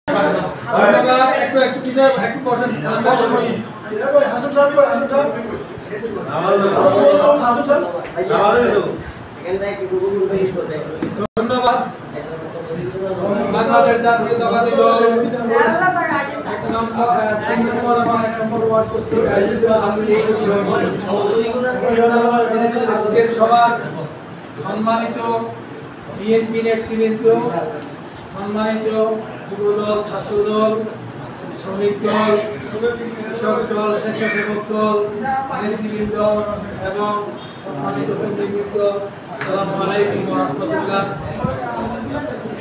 ধন্যবাদ। একটু একটু দিদার একটু বসেন। হাসুন সাহেব হাসুন সাহেব ধন্যবাদ। বাংলাদেশ জাতীয়তাবাদী দল এক নম্বর ওয়ার্ড কর্তৃক আয়োজিত আজকের সভার সম্মানিত বিএনপি নেতৃবৃন্দ, সম্মানিত যুবদল, ছাত্রদল, শ্রমিক দল, কৃষক দল, স্বেচ্ছাসেবক দল নেতৃবৃন্দ এবং সম্মানিত কর্মীবৃন্দ, আসসালামু আলাইকুম ওয়া রাহমাতুল্লাহ।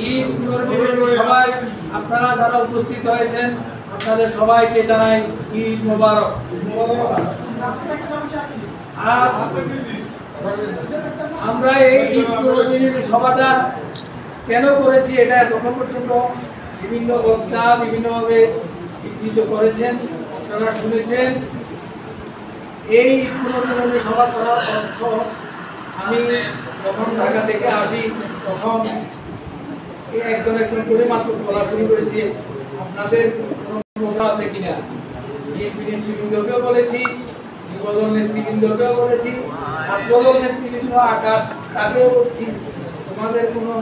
ঈদ পুনর্মিলনী সভায় আপনারা যারা উপস্থিত হয়েছেন আপনাদের সবাইকে জানাই ঈদ মোবারক। আজ আমরা এই ঈদ পুনর্মিলনী সভাটা কেন করেছি এটা এতক্ষণ পর্যন্ত বিভিন্ন বক্তা বিভিন্নভাবে বিবৃত করেছেন, আপনারা শুনেছেন। এই পুনর্মিলনী সভা করার অর্থ, আমি যখন ঢাকা থেকে আসি তখন একজন একজন করে মাত্র বলা শুরু করেছি আপনাদের কোনো প্রোগ্রাম আছে কিনা। বিএনপি নেতৃবৃন্দকেও বলেছি, যুবদল নেতৃবৃন্দকেও বলেছি, ছাত্রদল নেতৃবৃন্দ আকাশ তাকেও বলছি তোমাদের কোনো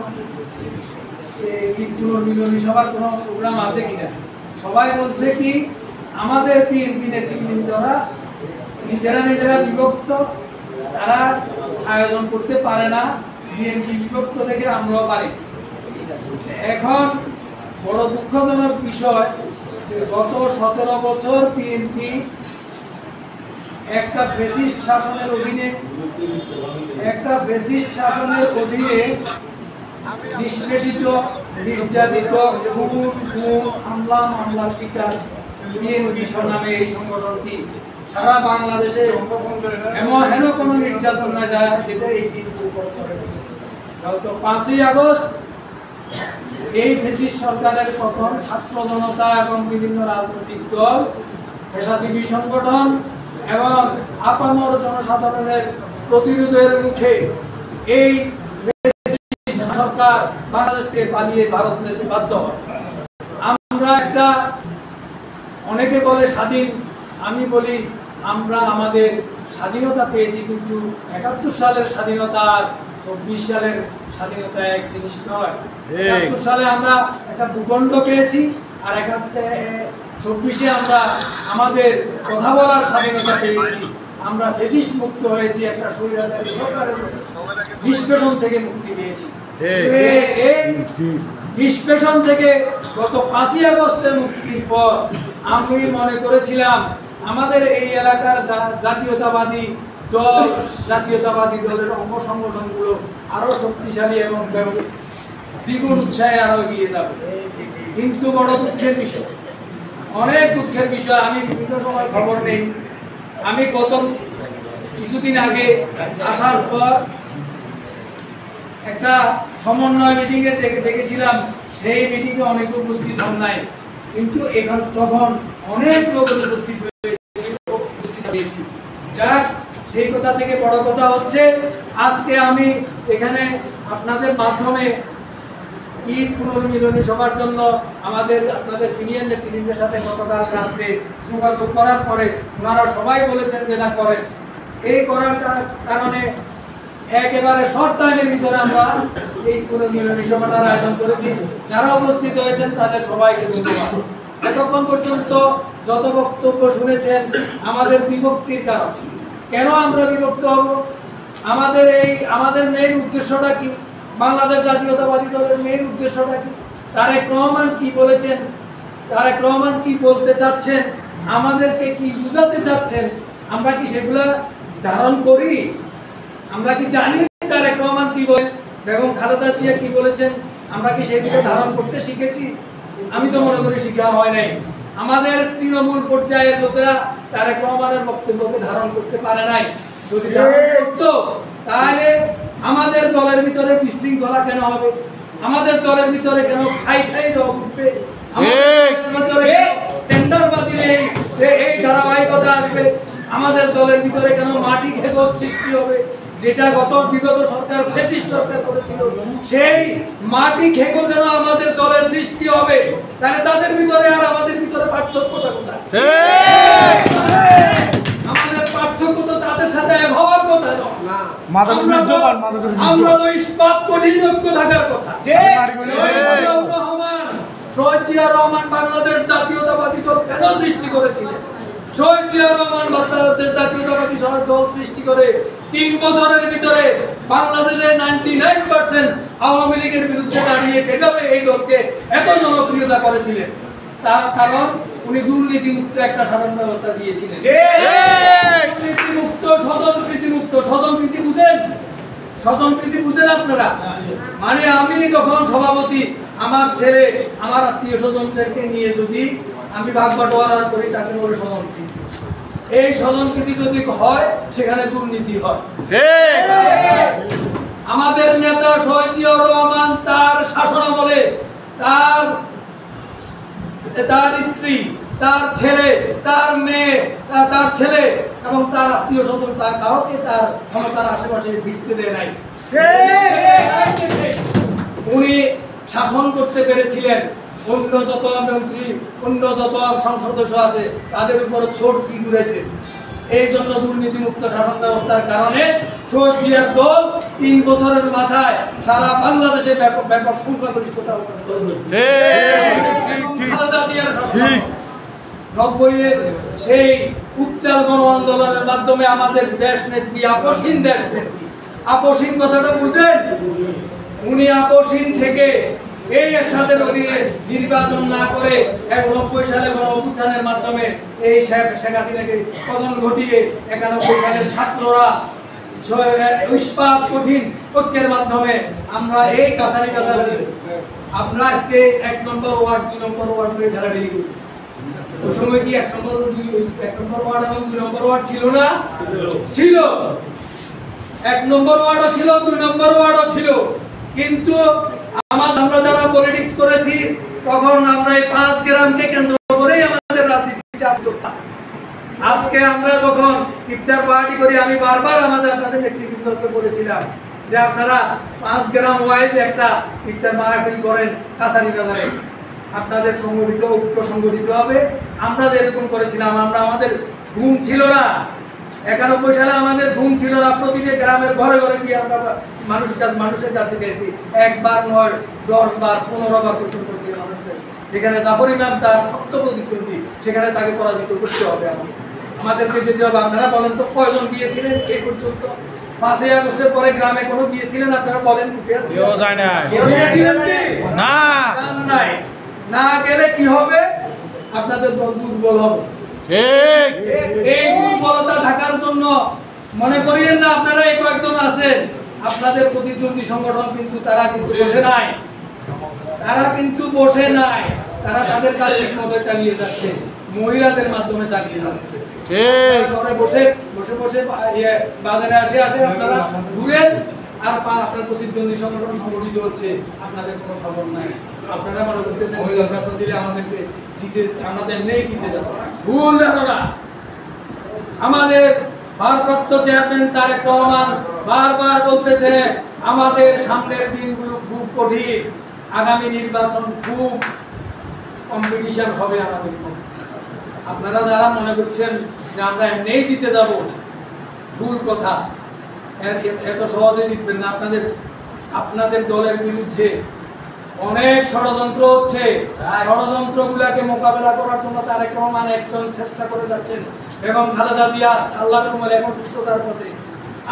ঈদ পুনর্মিলনী সভার কোনো প্রোগ্রাম আছে কিনা। সবাই বলছে কি আমাদের বিএনপি নেতৃবৃন্দরা নিজেরা বিভক্ত, তারা আয়োজন করতে পারে না, বিএনপি বিভক্ত থেকে আমরাও পারি। এখন বড় দুঃখজনক বিষয় যে গত 17 বছর বিএনপি একটা ফ্যাসিস্ট শাসনের অধীনে নিষ্পেষিত, নির্যাতিত, মামলার শিকার বিএনপি নামে এই সংগঠনটি সারা বাংলাদেশে হেন কোনো নির্যাতন না যায় যেটা এই বিএনপি উপর করে। গত 5ই আগস্ট এই ফ্যাসিস্ট সরকারের পতন ছাত্র জনতা এবং বিভিন্ন রাজনৈতিক দল, পেশাজীবী সংগঠন এবং আপামর জনসাধারণের প্রতিরোধের মুখে এই সরকার বাংলাদেশ থেকে পালিয়ে ভারত যেতে বাধ্য হয়। আমরা একটা, অনেকে বলে স্বাধীন, আমি বলি আমরা আমাদের স্বাধীনতা পেয়েছি, কিন্তু 71 সালের স্বাধীনতা আর 24 সালের স্বাধীনতা এক জিনিস নয়। 71 সালে আমরা একটা ভূখণ্ড পেয়েছি আর 24-এ আমরা আমাদের কথা বলার স্বাধীনতা পেয়েছি। আমরা ফ্যাসিস্ট মুক্ত হয়েছি, একটা স্বৈরাচারী সরকারের নিষ্পেষণ থেকে মুক্তি পেয়েছি। এই নিষ্পেষণ থেকে গত 5ই আগস্টের মুক্তির পর আমি মনে করেছিলাম আমাদের এই এলাকার জাতীয়তাবাদী দলের অঙ্গ সংগঠনগুলো আরো শক্তিশালী এবং দ্বিগুণ উৎসাহে আরো এগিয়ে যাবে। কিন্তু বড় দুঃখের বিষয়, অনেক দুঃখের বিষয়, আমি বিভিন্ন সময় খবর নেই। আমি গত কিছুদিন আগে আসার পর একটা সমন্বয় মিটিংয়ে দেখেছিলাম, সেই মিটিংয়ে অনেকে উপস্থিত হন নাই, কিন্তু তখন অনেক লোক উপস্থিত হয়েছে। যাক, সেই কথা থেকে বড় কথা হচ্ছে আজকে আমি এখানে আপনাদের মাধ্যমে ঈদ পুনর্মিলনী সভার জন্য আপনাদের সিনিয়র নেতৃবৃন্দের সাথে গতকাল রাত্রে যোগাযোগ করার পরে ওনারা সবাই বলেছেন যে না করেন। এই করার কারণে একেবারে শর্ট টাইমের ভিতরে আমরা এই পুনর্মিলনী সভাটার আয়োজন করেছি। যারা উপস্থিত হয়েছেন তাদের সবাইকে ধন্যবাদ। এতক্ষণ পর্যন্ত যত বক্তব্য শুনেছেন আমাদের বিভক্তির কারণ, কেন আমরা বিভক্ত হব, আমাদের মেইন উদ্দেশ্যটা কি, বাংলাদেশ জাতীয়তাবাদী দলের মেইন উদ্দেশ্যটা কি, তারেক রহমান কি বলেছেন, তারেক রহমান কি বলতে চাচ্ছেন, আমাদেরকে কি বুঝাতে চাচ্ছেন, আমরা কি সেগুলা ধারণ করি, আমরা কি জানি তারেক রহমান কি বলেন, বেগম খালেদা জিয়া কি বলেছেন, আমরা কি সেগুলো ধারণ করতে শিখেছি? আমি তো মনে করি শিখা হয় নাই। আমাদের তৃণমূল পর্যায়ের লোকেরা তারেক রহমানের বক্তব্যকে ধারণ করতে পারে নাই। যদি ধারণ করতো তাহলে আমাদের দলের ভিতরে বিশৃঙ্খলা কেন হবে, আমাদের দলের ভিতরে কেন খাই রোগ উঠবে, টেন্ডারবাজির এই ধারাবাহিকতা আসবে, আমাদের দলের ভিতরে কেন মাটি খেগর সৃষ্টি হবে, যেটা বিগত সরকার ফ্যাসিস্ট সরকার করেছিল, সেই মাটি খেগো কেন আমাদের দলের সৃষ্টি হবে। তাহলে তাদের ভিতরে আর আমাদের ভিতরে পার্থক্যটা কোথায়? আমাদের পার্থক্য তো তাদের সাথে এক হওয়ার কথা নয়। আমরা তো ইস্পাত কঠিন ঐক্য থাকার কথা। শহীদ জিয়া রহমান বাংলাদেশ জাতীয়তাবাদী দল কেন সৃষ্টি করেছিলেন? শহীদ জিয়া রহমান বাংলাদেশ জাতীয়তাবাদী দল সৃষ্টি করে 3 বছরের ভিতরে বাংলাদেশে 99% আওয়ামী লীগের বিরুদ্ধে দাঁড়িয়ে কিভাবে এই দলকে এত জনপ্রিয়তা করেছিলেন? তার কারণ উনি দুর্নীতিমুক্ত একটা শাসন ব্যবস্থা দিয়েছিলেন। দুর্নীতিমুক্ত, স্বজনপ্রীতিমুক্ত। স্বজনপ্রীতি বুঝেন? স্বজনপ্রীতি বুঝেন আপনারা? মানে আমি যখন সভাপতি, আমার ছেলে, আমার আত্মীয় স্বজনদেরকে নিয়ে যদি আমি ভাগ বাটোয়ারা করি, তাকে বলে স্বজনপ্রীতি। এই স্বজনপ্রীতি যদি হয়, সেখানে দুর্নীতি হয়। আমাদের নেতা শহীদ জিয়াউর রহমান তার শাসনামলে তার স্ত্রী, তার ছেলে, তার মেয়ে, তার ছেলে এবং তার আত্মীয় স্বজন তার কাউকে তার ক্ষমতার আশেপাশে ভিড়তে দেয় নাই। উনি শাসন করতে পেরেছিলেন। অন্য যত মন্ত্রী, অন্য যত সংসদ সদস্য আছে তাদের উপর ছোট কি ঘুরেছে। এই জন্য দুর্নীতিমুক্ত শাসন ব্যবস্থার কারণে শহীদ জিয়ার দল 3 বছরের মাথায় সারা বাংলাদেশে ব্যাপক সংখ্যাগরিষ্ঠতা অর্জন করেছে। খালেদা জিয়ার শাসন 90-এর সেই উত্তাল গণ আন্দোলনের মাধ্যমে আমাদের দেশ নেত্রী, আপসহীন দেশ নেত্রী, আপসহীন কথাটা বুঝেন? উনি আপসহীন থেকে এই এরশাদের অধীনে নির্বাচন না করে 91 সালে গণ অভ্যুত্থানের মাধ্যমে এই শেখ হাসিনাকে পতন ঘটিয়ে 91 সালের ছাত্ররা ইস্পাত কঠিন ঐক্যের মাধ্যমে আমরা এই কাছারি বাজারে আমরা আজকে 1 নম্বর ওয়ার্ড 2 নম্বর ওয়ার্ড করে ঢেলাঢেলি করি। ওই সময় কি 1 নম্বর ওয়ার্ড এবং 2 নম্বর ওয়ার্ড ছিল না? ছিল। 1 নম্বর ওয়ার্ডও ছিল, 2 নম্বর ওয়ার্ডও ছিল। কিন্তু আমরা যারা পলিটিক্স করেছি তখন আমরা এই 5 গ্রামকে কেন্দ্র করেই আমাদের রাজনীতিটা করতাম। আজকে আমরা যখন ইফতার পার্টি করি, আমি বারবার আপনাদের নেতৃবৃন্দকে বলেছিলাম যে আপনারা 5 গ্রাম ওয়াইজ একটা ইফতার মাহফিল করেন কাছারি বাজারে, আপনাদের সংগঠিত ঐক্য সংগঠিত হবে। আমরা যেরকম করেছিলাম, আমাদের ঘুম ছিল না। 91 সালে আমাদের ঘুম ছিল না। প্রতিটা গ্রামের ঘরে ঘরে গিয়ে আমরা মানুষের কাছে গেছি। 1 বার নয়, 10 বার, 15 বার পর্যন্ত গিয়ে মানুষদের, যেখানে জাফর ইমাম তার সত্য প্রতিদ্বন্দ্বী, সেখানে তাকে পরাজিত করতে হবে। আমাদেরকে যেতে হবে। আপনারা বলেন তো কয়জন গিয়েছিলেন এই পর্যন্ত? 5ই আগস্টের পরে গ্রামে কোনো গিয়েছিলেন? আপনারা বলেন। কেউ যায় না। কেউ গিয়েছিলেন কি? না, নাই। না গেলে কি হবে? আপনাদের দল দুর্বল হবে। এই দুর্বলতা থাকার জন্য মনে করিয়েন না আপনারা এই কয়েকজন আছেন, আপনাদের প্রতিদ্বন্দ্বী সংগঠন কিন্তু তারা কিন্তু বসে নাই। তারা তাদের কাজ ঠিক মতো চালিয়ে যাচ্ছে, মহিলাদের মাধ্যমে চালিয়ে যাচ্ছে। ঘরে বসে বাজারে আসে আপনারা ঘুরেন আর আপনার প্রতিদ্বন্দ্বী সংগঠন সংগঠিত হচ্ছে, আপনাদের কোনো খবর নাই। আপনারা মনে করতেছেন নির্বাচন দিলে আমাদেরকে আমাদের নেই জিতে যাবো। ভুল ধারণা। আমাদের ভারপ্রাপ্ত চেয়ারম্যান তারেক রহমান বারবার বলতেছে আমাদের সামনের দিনগুলো খুব কঠিন, আগামী নির্বাচন খুব কম্পিটিশন হবে আমাদের মধ্যে। আপনারা যারা মনে করছেন যে আমরা এমনিই জিতে যাব, ভুল কথা। এত সহজে জিতবেন না। আপনাদের দলের বিরুদ্ধে অনেক ষড়যন্ত্র হচ্ছে। ষড়যন্ত্রগুলোকে মোকাবেলা করার জন্য তারেক রহমান একজন চেষ্টা করে যাচ্ছেন। বেগম খালেদা জিয়া আল্লাহর রহমতে এখন সুস্থতার পথে।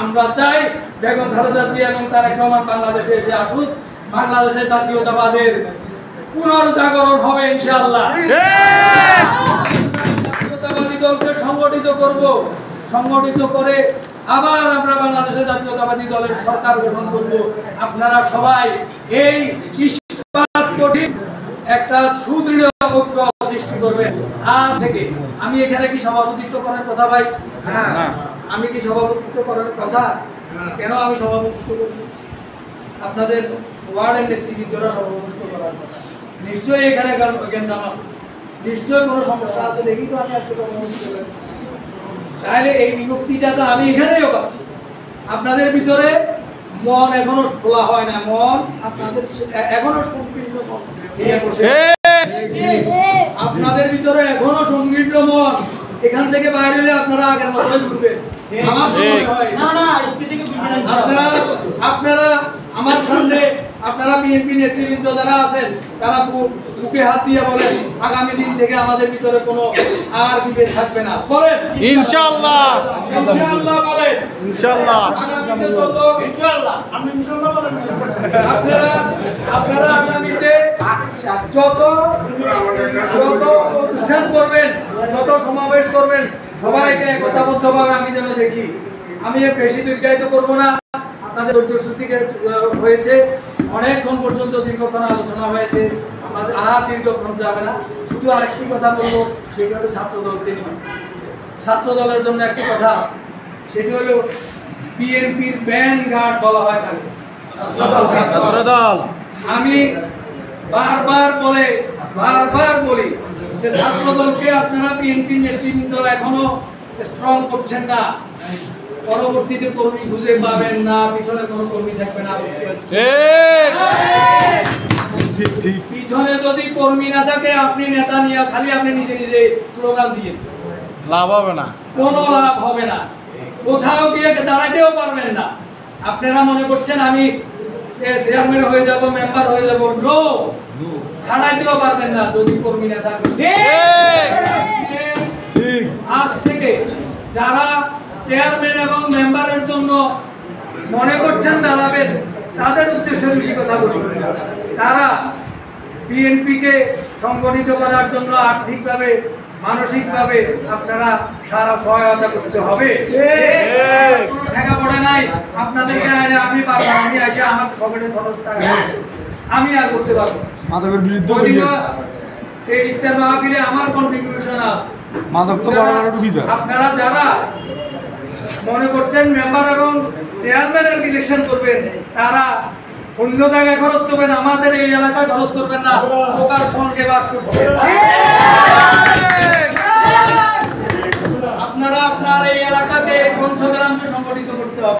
আমরা চাই বেগম খালেদা জিয়া এবং তারেক রহমান বাংলাদেশে এসে আসুক। বাংলাদেশে জাতীয়তাবাদের পুনর্জাগরণ হবে ইনশাআল্লাহ। জাতীয়তাবাদী দলকে সংগঠিত করব, সংগঠিত করে আবার আমরা বাংলাদেশে জাতীয়তাবাদী দলের সরকার গঠন করব। আপনারা সবাই এই ইস্পাত কঠিন একটা সুদৃঢ় ঐক্য সৃষ্টি করবেন। আজ থেকে আমি এখানে কি সভাপতিত্ব করার কথা ভাই? না। আমি কি সভাপতিত্ব করার কথা? কেন আমি সভাপতিত্ব করব? আপনাদের ওয়ার্ডের নেতৃবৃন্দরা সভাপতিত্ব করার কথা। নিশ্চয়ই এখানে গেঞ্জাম আছে, নিশ্চয়ই কোনো সমস্যা আছে, দেখি তো আমি আজকে সভাপতিত্ব করেছি। তাহলে এই বিভক্তিটা তো আমি এখানেও পাচ্ছি। আপনাদের ভিতরে মন এখনো খোলা হয় না, মন আপনাদের এখনো সংকীর্ণ। আপনাদের ভিতরে এখনো সংকীর্ণ মন, এখান থেকে বাইরে হলে আপনারা আগের মতোই ঘুরবেন। আমার তো মনে হয় আপনারা আমার সামনে আপনারা বিএনপি নেতৃবৃন্দ যারা আছেন তারা বুকে হাত দিয়ে বলেন আগামী দিন থেকে আমাদের ভিতরে কোনো আর বিভেদ থাকবে না। বলেন ইনশাআল্লাহ। ইনশাআল্লাহ বলেন ইনশাআল্লাহ। আগামীতে আপনারা আগামীতে যত অনুষ্ঠান করবেন, যত সমাবেশ করবেন, সবাইকে একতাবদ্ধভাবে আমি যেন দেখি। আমি বেশি দীর্ঘায়িত করব না, আপনাদের ধৈর্যচ্যুতি হয়েছে, অনেকক্ষণ পর্যন্ত দীর্ঘক্ষণ আলোচনা হয়েছে, আমাদের আর দীর্ঘক্ষণ যাবে না। শুধু আরেকটি কথা বলবো, সেটি হলো ছাত্রদলকে নিয়ে। ছাত্রদলের জন্য একটি কথা আছে, সেটি হলো বিএনপির ব্যান্ড গার্ড বলা হয় তাকে। ছাত্রদল। আমি বারবার বলি যে ছাত্রদলকে আপনারা বিএনপির নেতৃবৃন্দ এখনো স্ট্রং করছেন না, পরবর্তীতে কর্মী খুঁজে পাবেন না, পিছনে কোনো কর্মী থাকবে না। ঠিক ঠিক। পিছনে যদি কর্মী না থাকে, আপনি নেতা নিয়ে খালি আপনি নিজে নিজে স্লোগান দিয়ে লাভ হবে না, কোনো লাভ হবে না, কোথাও গিয়ে দাঁড়াইতেও পারবেন না। আপনারা মনে করছেন আমি চেয়ারম্যান হয়ে যাব, মেম্বার হয়ে যাব, নো, দাঁড়াইতেও পারবেন না যদি কর্মী না থাকে। আজ থেকে যারা চেয়ারম্যান এবং মেম্বারের জন্য মনে করছেন দাঁড়াবেন, তাদের উদ্দেশ্যে দুটি কথা বলি। তারা বিএনপিকে সংগঠিত করার জন্য আর্থিকভাবে, মানসিকভাবে আপনারা সারা সহায়তা করতে হবে। কোনো ঠেকা পড়ে নাই আপনাদেরকে, আমি পারবো, আমি এসে আমার পকেটের খরচ টাকা আমি আর করতে পারবো। মাদকের বিরুদ্ধে এই ইফতার মাহফিলে আমার কন্ট্রিবিউশন আছে। মাদক তো আপনারা যারা মনে করছেন মেম্বার এবং চেয়ারম্যানের ইলেকশন করবেন, তারা অন্য জায়গায় খরচ করবেন, আমাদের এই এলাকায় খরচ করবেন না। প্রকার সঙ্গে বাস করছে।